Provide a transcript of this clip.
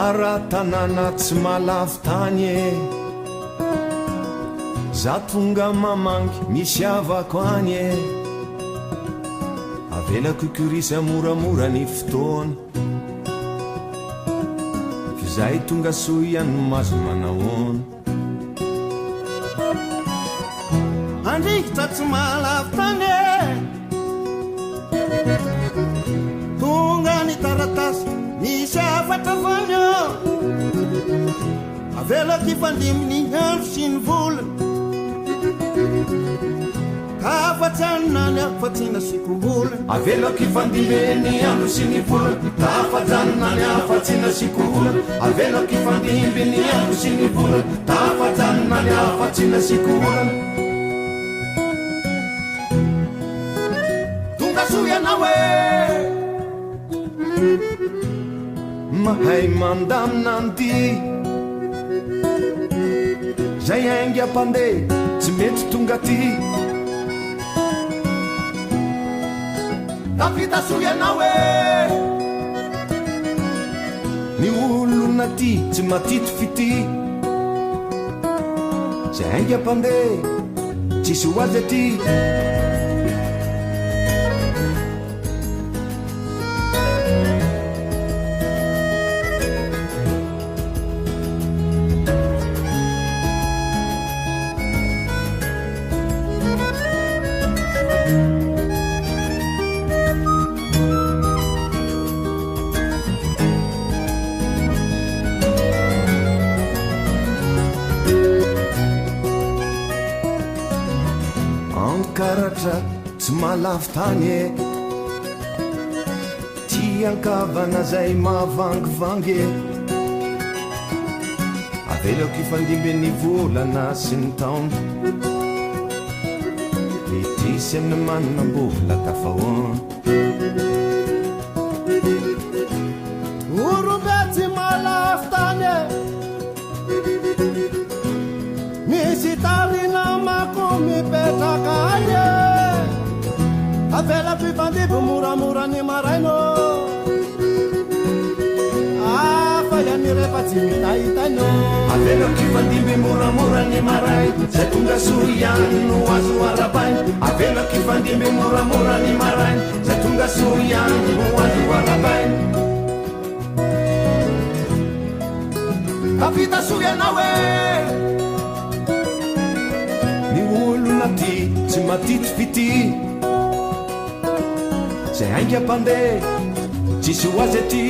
ara-tanàna tsy malavy tany e za tonga mamangy misy avako any e avelako kurisy moramora ny fotoana fa zay tonga soa ihany mazo manahoana andrikitra tsy malavy tany e tonga ny taratasy misy afatra vanyo avelako ifandiminy andro sy ny vola tafatranonany afatsina sikovola avelako ifandimeny andro sy ny vola tafatranonany afatsina sikovola avelako ifandimeny andro sy ny vola tafatranonany afatsina sikovola tonga soa ianao e mahay mandaminanty zay aingy ampandeha tsy mety tonga ty tafita soa ianao e ny olona ty tsy matito fity zay aingy ampandeha tsisy ho azy aty karatra tsy malavy tany e tiankavana zay mahavangivangy e avelako ifandimben'ny volana sy ny taona itisy amin'ny manambola tafahoana orombe tsy malavy tany e misy tarina mako mipetraka any e avelako ifandibo moramora ny maraino afa iany rehefa tsy mitahitano avelako ifandimby moramora ny maray zay tonga soa ihany no azo arabainy avelako ifandimby moramora ny maray zay tonga soa ihany no azo arabainy tafita soa ianao e ny olona ty tsy matito fity zay aingy ampandeha tsisy ho azy aty